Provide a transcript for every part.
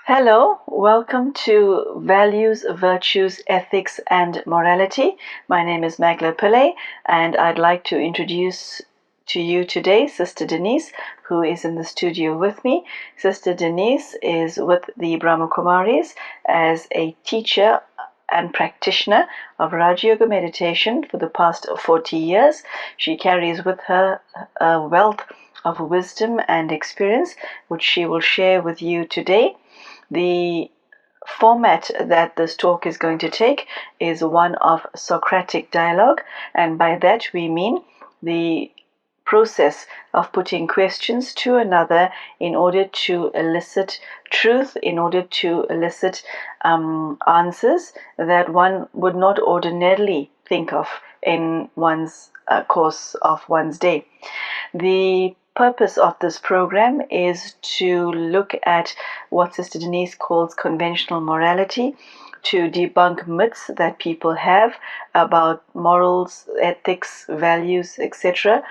Hello, welcome to Values, Virtues, Ethics and Morality. My name is Mangela Pillay, and I'd like to introduce to you today Sister Denise, who is in the studio with me. Sister Denise is with the Brahma Kumaris as a teacher and practitioner of Rajyoga Meditation for the past 40 years. She carries with her a wealth of wisdom and experience, which she will share with you today. The format that this talk is going to take is one of Socratic dialogue, and by that we mean the process of putting questions to another in order to elicit truth, in order to elicit answers that one would not ordinarily think of in one's course of one's day. The purpose of this program is to look at what Sister Denise calls conventional morality, to debunk myths that people have about morals, ethics, values, etc.,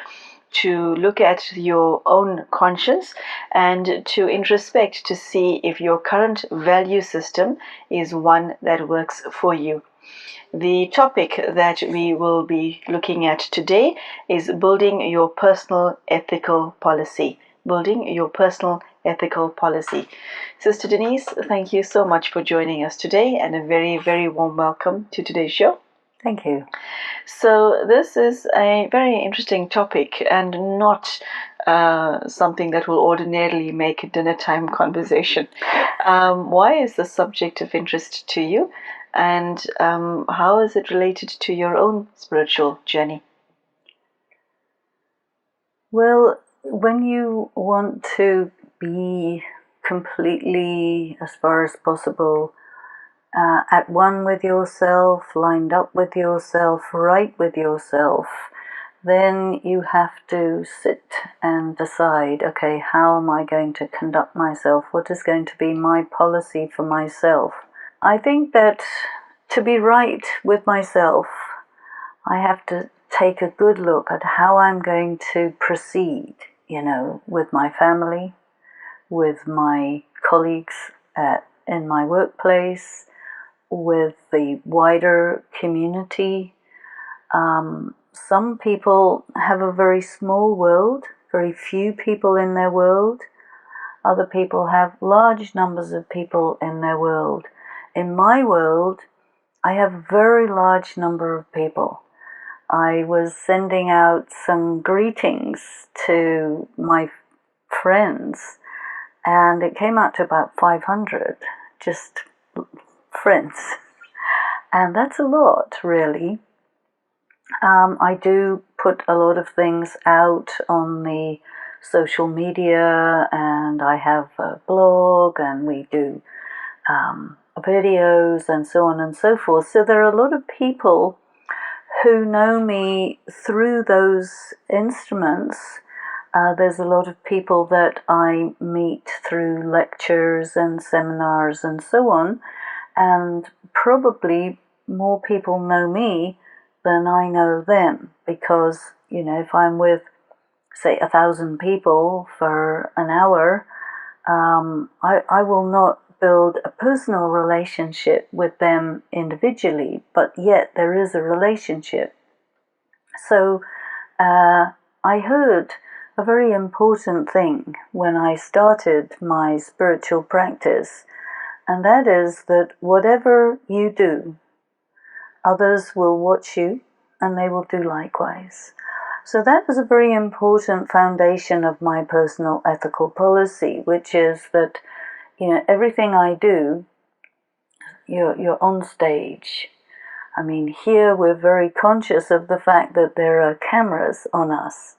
to look at your own conscience and to introspect to see if your current value system is one that works for you. The topic that we will be looking at today is building your personal ethical policy. Building your personal ethical policy. Sister Denise, thank you so much for joining us today, and a very, very warm welcome to today's show. Thank you. So this is a very interesting topic and not something that will ordinarily make a dinner time conversation. Why is the subject of interest to you? And how is it related to your own spiritual journey? Well, when you want to be completely, as far as possible, at one with yourself, lined up with yourself, right with yourself, then you have to sit and decide, okay, how am I going to conduct myself? What is going to be my policy for myself? I think that to be right with myself, I have to take a good look at how I'm going to proceed, with my family, with my colleagues in my workplace, with the wider community. Some people have a very small world, very few people in their world. Other people have large numbers of people in their world. In my world, I have a very large number of people. I was sending out some greetings to my friends, and it came out to about 500, just friends. And that's a lot, really. I do put a lot of things out on the social media, and I have a blog, and we do videos and so on and so forth. So there are a lot of people who know me through those instruments. There's a lot of people that I meet through lectures and seminars and so on, and probably more people know me than I know them, because, if I'm with, say, 1,000 people for an hour, I will not build a personal relationship with them individually, but yet there is a relationship. So I heard a very important thing when I started my spiritual practice, and that is that whatever you do, others will watch you and they will do likewise. So that was a very important foundation of my personal ethical policy, which is that everything I do, you're on stage. I mean, here we're very conscious of the fact that there are cameras on us.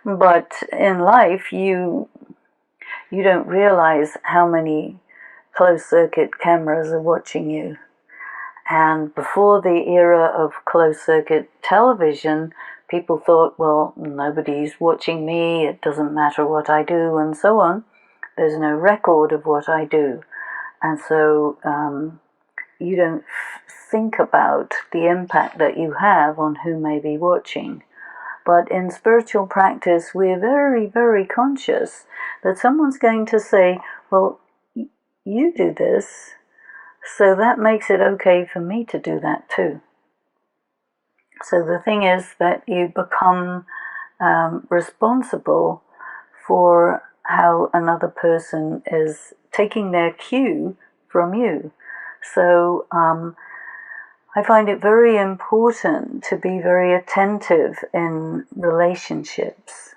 But in life, you don't realize how many closed-circuit cameras are watching you. And before the era of closed-circuit television, people thought, well, nobody's watching me, it doesn't matter what I do, and so on. There's no record of what I do. And so you don't think about the impact that you have on who may be watching. But in spiritual practice, we're very, very conscious that someone's going to say, well, you do this, so that makes it okay for me to do that too. So the thing is that you become responsible for how another person is taking their cue from you. So I find it very important to be very attentive in relationships.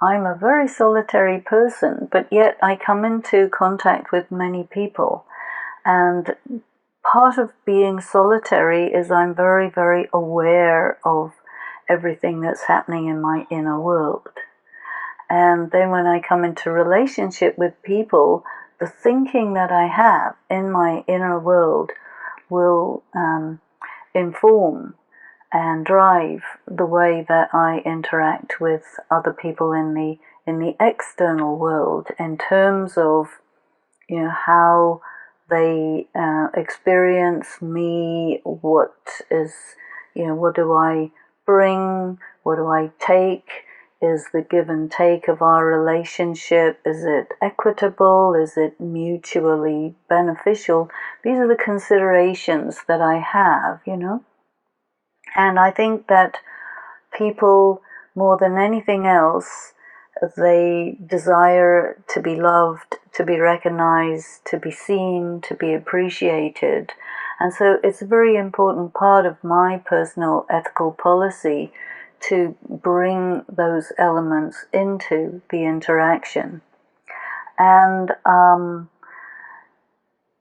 I'm a very solitary person, but yet I come into contact with many people. And part of being solitary is I'm very, very aware of everything that's happening in my inner world. And then when I come into relationship with people, the thinking that I have in my inner world will inform and drive the way that I interact with other people in the external world, in terms of, you know, how they experience me, what is, you know, what do I bring, what do I take, is the give and take of our relationship, is it equitable, is it mutually beneficial? These are the considerations that I have, you know. And I think that people, more than anything else, they desire to be loved, to be recognized, to be seen, to be appreciated. And so it's a very important part of my personal ethical policy to bring those elements into the interaction. And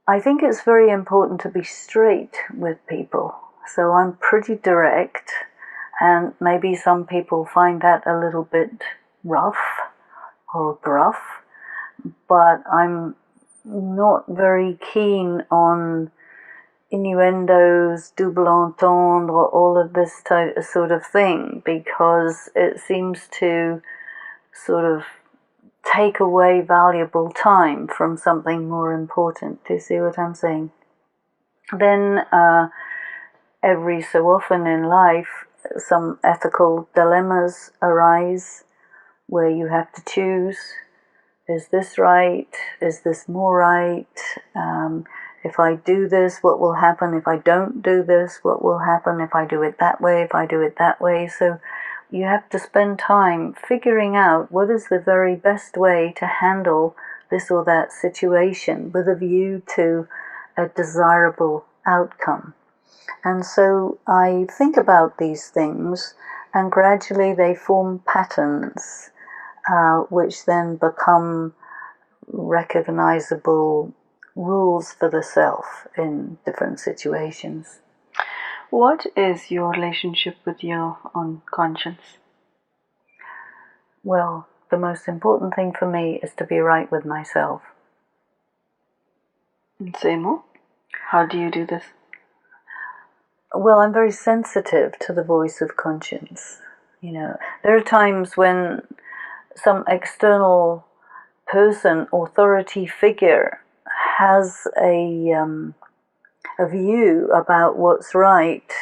I think it's very important to be straight with people. So I'm pretty direct, and maybe some people find that a little bit rough or gruff, but I'm not very keen on innuendos, double entendre, all of this sort of thing, because it seems to sort of take away valuable time from something more important. Do you see what I'm saying? Then every so often in life, some ethical dilemmas arise where you have to choose, is this right? Is this more right? If I do this, what will happen? If I don't do this, what will happen? If I do it that way, if I do it that way. So you have to spend time figuring out what is the very best way to handle this or that situation with a view to a desirable outcome. And so I think about these things, and gradually they form patterns, which then become recognizable rules for the self in different situations. What is your relationship with your own conscience? Well, the most important thing for me is to be right with myself. And say more. How do you do this? Well, I'm very sensitive to the voice of conscience. You know, there are times when some external person, authority figure, has a view about what's right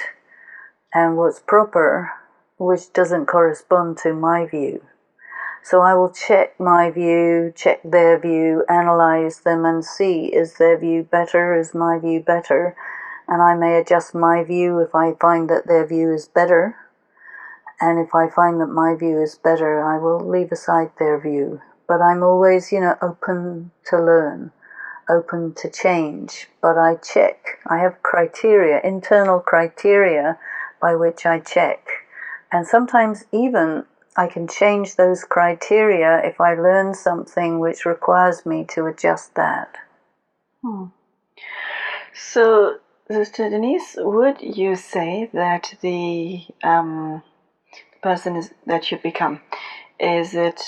and what's proper, which doesn't correspond to my view. So I will check my view, check their view, analyze them and see, is their view better, is my view better? And I may adjust my view if I find that their view is better. And if I find that my view is better, I will leave aside their view. But I'm always, open to learn, open to change. But I check. I have criteria, internal criteria by which I check. And sometimes even I can change those criteria if I learn something which requires me to adjust that. So Sister Denise, would you say that the person that you become, is it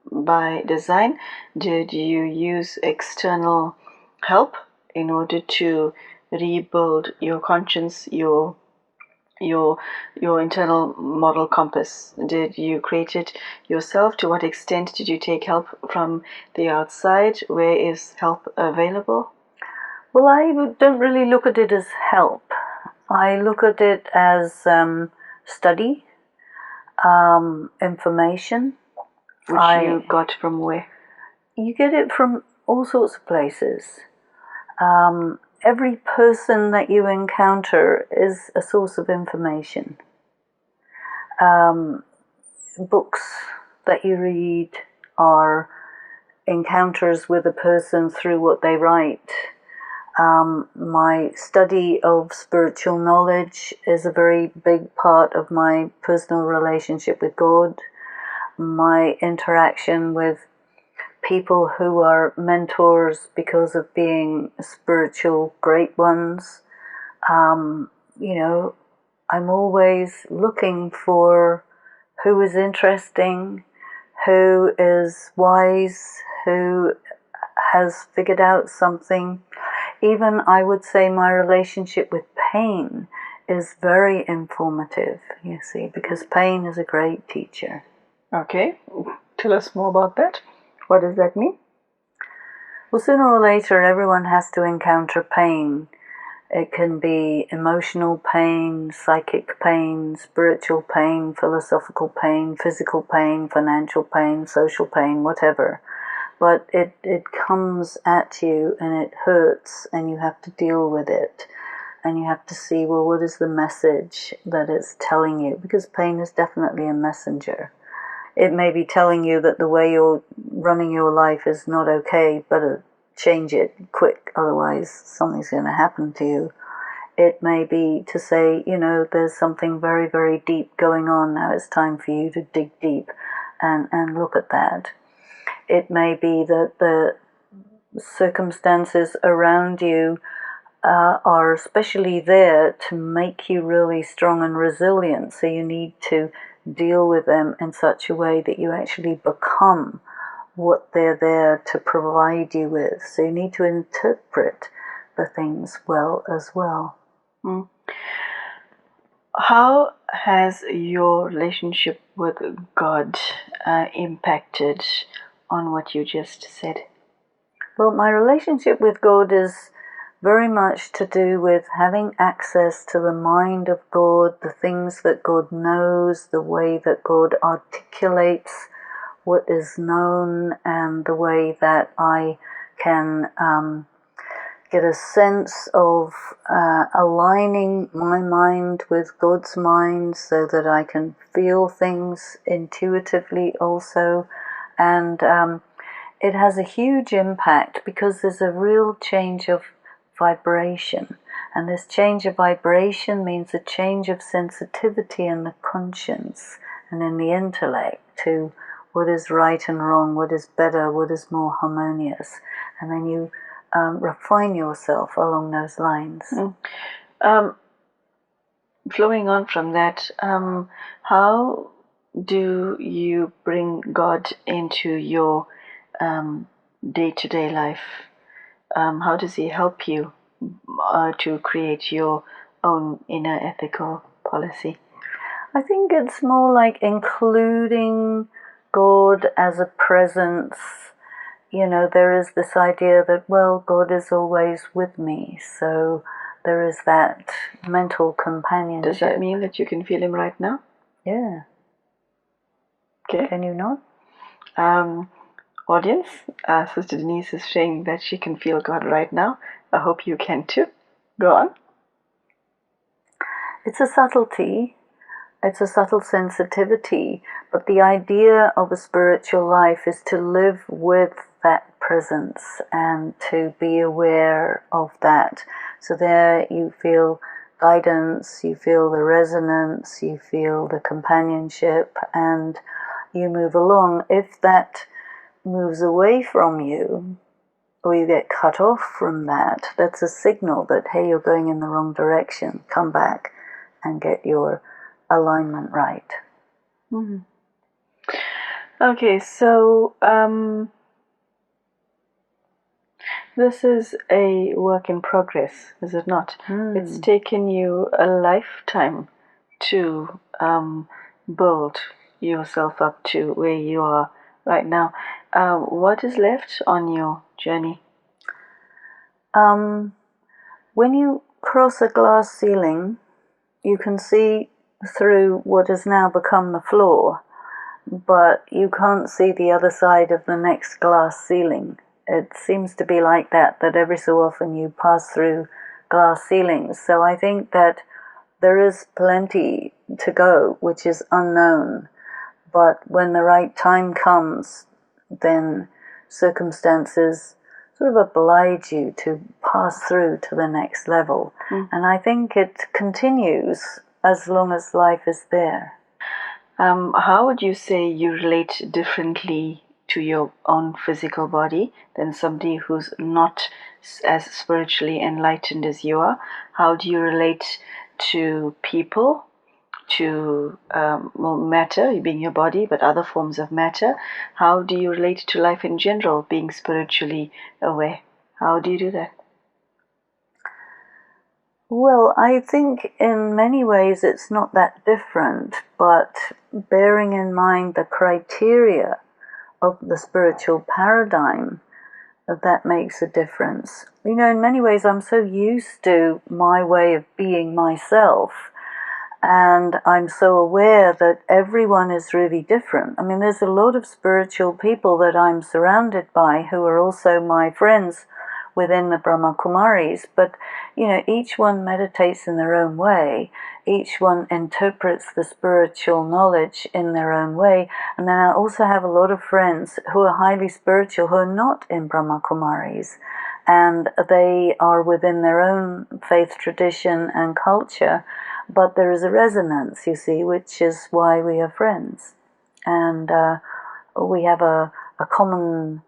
by design? Did you use external help in order to rebuild your conscience, your internal moral compass? Did you create it yourself? To what extent did you take help from the outside? Where is help available? Well, I don't really look at it as help. I look at it as study, information. Which you got from where? You get it from all sorts of places. Every person that you encounter is a source of information. Books that you read are encounters with a person through what they write. My study of spiritual knowledge is a very big part of my personal relationship with God. My interaction with people who are mentors because of being spiritual great ones. I'm always looking for who is interesting, who is wise, who has figured out something. Even I would say my relationship with pain is very informative, you see, because pain is a great teacher. Okay, tell us more about that. What does that mean? Well, sooner or later, everyone has to encounter pain. It can be emotional pain, psychic pain, spiritual pain, philosophical pain, physical pain, financial pain, social pain, whatever. But it comes at you and it hurts and you have to deal with it. And you have to see, well, what is the message that it's telling you? Because pain is definitely a messenger. It may be telling you that the way you're running your life is not okay, but change it quick, otherwise something's going to happen to you. It may be to say, there's something very, very deep going on. Now it's time for you to dig deep and look at that. It may be that the circumstances around you are especially there to make you really strong and resilient. So you need to deal with them in such a way that you actually become what they're there to provide you with. So you need to interpret the things well as well. Mm. How has your relationship with God impacted on what you just said? Well, my relationship with God is very much to do with having access to the mind of God, the things that God knows, the way that God articulates what is known, and the way that I can get a sense of aligning my mind with God's mind so that I can feel things intuitively also. And it has a huge impact because there's a real change of vibration. And this change of vibration means a change of sensitivity in the conscience and in the intellect to what is right and wrong, what is better, what is more harmonious. And then you refine yourself along those lines. Flowing on from that, how do you bring God into your day-to-day life? How does he help you to create your own inner ethical policy? I think it's more like including God as a presence. There is this idea that, well, God is always with me, so there is that mental companionship. Does that mean that you can feel him right now? Yeah. Okay. Can you not? Audience, Sister Denise is saying that she can feel God right now. I hope you can too. Go on. It's a subtlety. It's a subtle sensitivity, but the idea of a spiritual life is to live with that presence and to be aware of that. So there you feel guidance, you feel the resonance, you feel the companionship, and you move along. If that moves away from you, or you get cut off from that, that's a signal that, hey, you're going in the wrong direction. Come back and get your alignment right. Mm-hmm. Okay, so this is a work in progress, is it not? It's taken you a lifetime to build yourself up to where you are right now. What is left on your journey? When you cross a glass ceiling, you can see through what has now become the floor, but you can't see the other side of the next glass ceiling. It seems to be like that every so often you pass through glass ceilings. So I think that there is plenty to go, which is unknown. But when the right time comes, then circumstances sort of oblige you to pass through to the next level. And I think it continues as long as life is there. How would you say you relate differently to your own physical body than somebody who's not as spiritually enlightened as you are? How do you relate to people, to matter, being your body, but other forms of matter? How do you relate to life in general, being spiritually aware? How do you do that? Well, I think in many ways it's not that different, but bearing in mind the criteria of the spiritual paradigm, that makes a difference. You know, in many ways I'm so used to my way of being myself, and I'm so aware that everyone is really different. I mean, there's a lot of spiritual people that I'm surrounded by who are also my friends within the Brahma Kumaris, but you know, each one meditates in their own way, each one interprets the spiritual knowledge in their own way. And then I also have a lot of friends who are highly spiritual who are not in Brahma Kumaris, and they are within their own faith tradition and culture, but there is a resonance, you see, which is why we are friends. And we have a common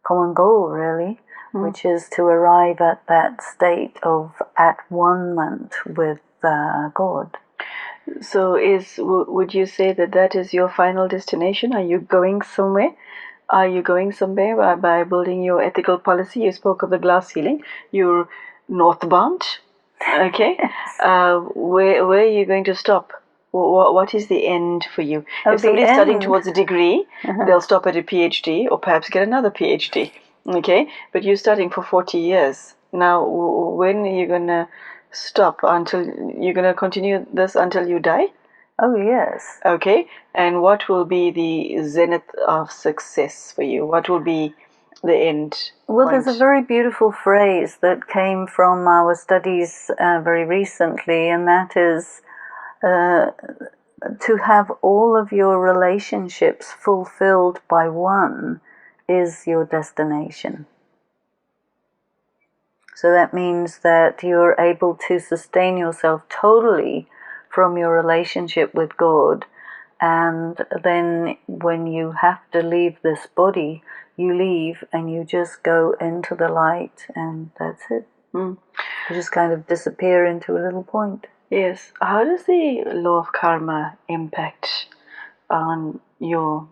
goal, really, which is to arrive at that state of at-one-ment with God. So would you say that is your final destination? Are you going somewhere? Are you going somewhere by building your ethical policy? You spoke of the glass ceiling. You're northbound. Okay. Where are you going to stop? What is the end for you? If somebody's studying towards a degree, they'll stop at a PhD or perhaps get another PhD. Okay, but you're studying for 40 years. Now, when are you going to stop? Until you're going to continue this until you die? Oh, yes. Okay, and what will be the zenith of success for you? What will be the end? Well, there's a very beautiful phrase that came from our studies very recently, and that is to have all of your relationships fulfilled by one is your destination. So that means that you're able to sustain yourself totally from your relationship with God, and then when you have to leave this body, you leave and you just go into the light, and that's it. You just kind of disappear into a little point. Yes. How does the law of karma impact on your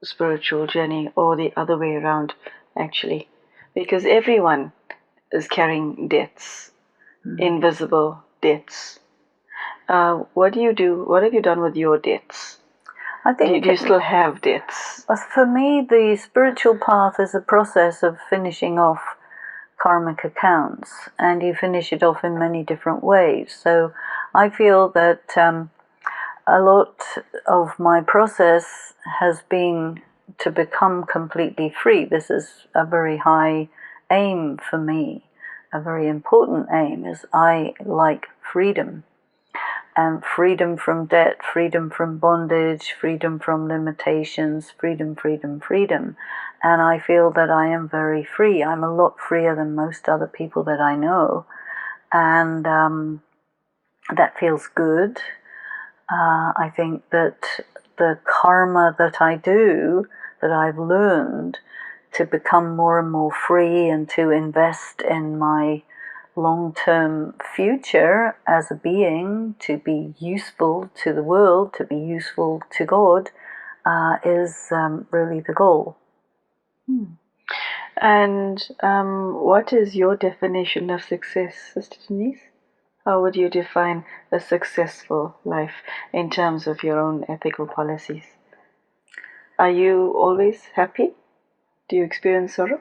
spiritual journey, or the other way around, actually? Because everyone is carrying debts, invisible debts. What do you do? What have you done with your debts? I think do you still have debts? For me, the spiritual path is a process of finishing off karmic accounts, and you finish it off in many different ways. So I feel that a lot of my process has been to become completely free. This is a very high aim for me. A very important aim is I like freedom. And freedom from debt, freedom from bondage, freedom from limitations, freedom, freedom, freedom. And I feel that I am very free. I'm a lot freer than most other people that I know. And that feels good. I think that the karma that I do, that I've learned, to become more and more free and to invest in my long-term future as a being, to be useful to the world, to be useful to God, is really the goal. And what is your definition of success, Sister Denise? How would you define a successful life in terms of your own ethical policies? Are you always happy? Do you experience sorrow?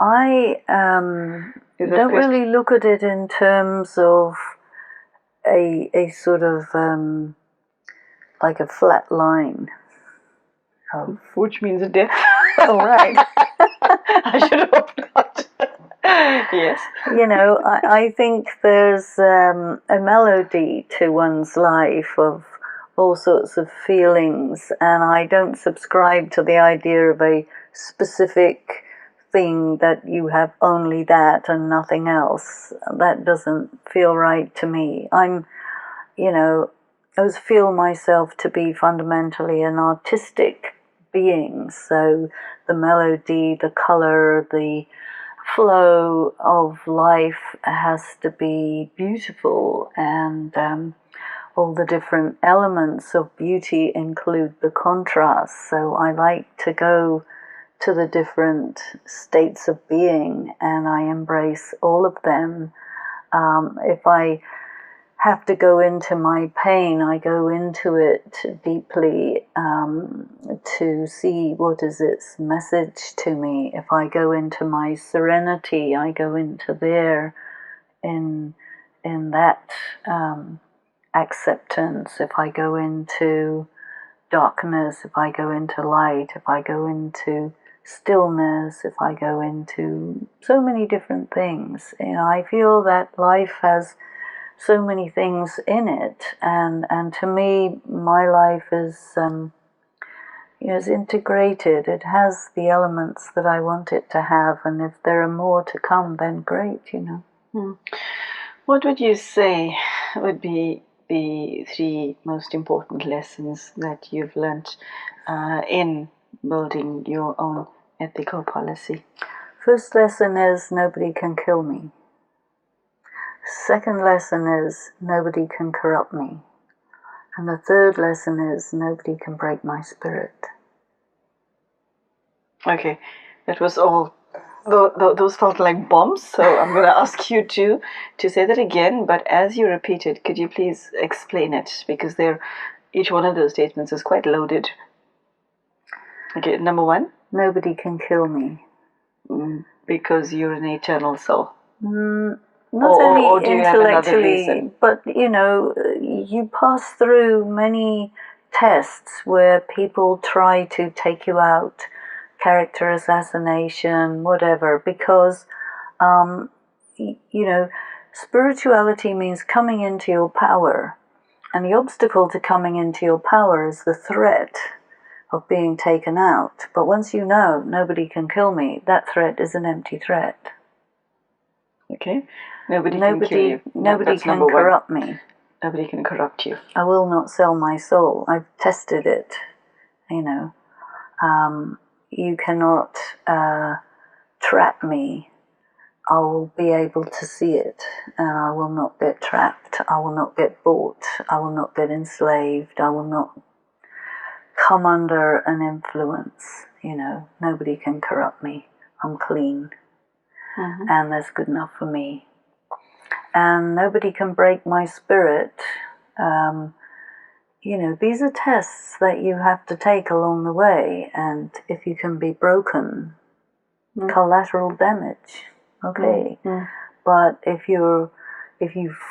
I don't really look at it in terms of a sort of like a flat line. Which means a death. Oh, right. I should hope not. Yes. You know, I think there's a melody to one's life of all sorts of feelings, and I don't subscribe to the idea of a specific thing that you have only that and nothing else. That doesn't feel right to me. I always feel myself to be fundamentally an artistic being, so the melody, the color, the flow of life has to be beautiful, and all the different elements of beauty include the contrast. So I like to go to the different states of being, and I embrace all of them. If I have to go into my pain, I go into it deeply to see what is its message to me. If I go into my serenity, I go into there in that acceptance. If I go into darkness, if I go into light, if I go into stillness, if I go into so many different things, I feel that life has so many things in it, and to me, my life is is integrated. It has the elements that I want it to have, and if there are more to come, then great. What would you say would be the 3 most important lessons that you've learnt in building your own ethical policy? First lesson is nobody can kill me. Second lesson is nobody can corrupt me. And the third lesson is nobody can break my spirit. Okay, that was all. Those felt like bombs, so I'm going to ask you to say that again, but as you repeat it, could you please explain it? Because each one of those statements is quite loaded. Okay, number 1? Nobody can kill me. Because you're an eternal soul. Not only do you have another intellectually, reason? but you pass through many tests where people try to take you out, character assassination, whatever, because spirituality means coming into your power, and the obstacle to coming into your power is the threat of being taken out. But once you know nobody can kill me, that threat is an empty threat. Okay. Nobody can kill you. Nobody can corrupt me. Nobody can corrupt you. I will not sell my soul. I've tested it. You cannot trap me. I will be able to see it, and I will not get trapped. I will not get bought. I will not get enslaved. I will not come under an influence. Nobody can corrupt me. I'm clean. And that's good enough for me. And nobody can break my spirit. These are tests that you have to take along the way, and if you can be broken, collateral damage, okay. But if you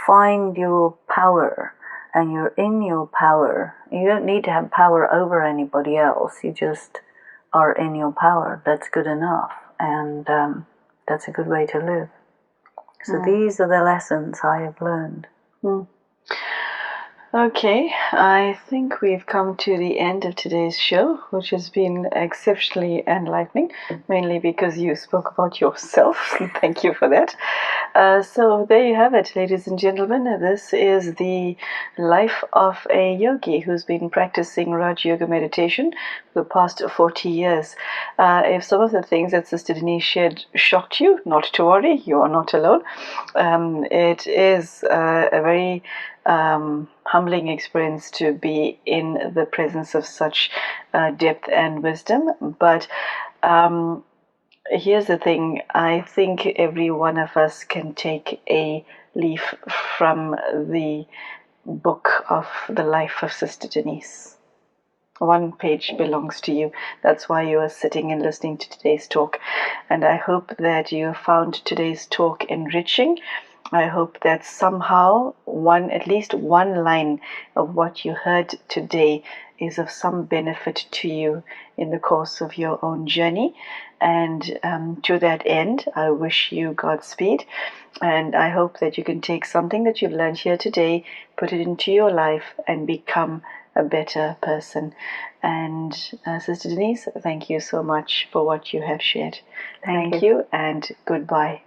find your power and you're in your power, you don't need to have power over anybody else. You just are in your power. That's good enough, and that's a good way to live. So these are the lessons I have learned. Okay, I think we've come to the end of today's show, which has been exceptionally enlightening, mainly because you spoke about yourself. Thank you for that. So there you have it, ladies and gentlemen. This is the life of a yogi who's been practicing Rajyoga meditation for the past 40 years. If some of the things that Sister Denise shared shocked you, not to worry, you are not alone. It is a very humbling experience to be in the presence of such depth and wisdom. But here's the thing, I think every one of us can take a leaf from the book of the life of Sister Denise. One page belongs to you. That's why you are sitting and listening to today's talk. And I hope that you found today's talk enriching. I hope that somehow at least one line of what you heard today is of some benefit to you in the course of your own journey. And to that end, I wish you Godspeed. And I hope that you can take something that you've learned here today, put it into your life, and become a better person. And Sister Denise, thank you so much for what you have shared. Thank you, and goodbye.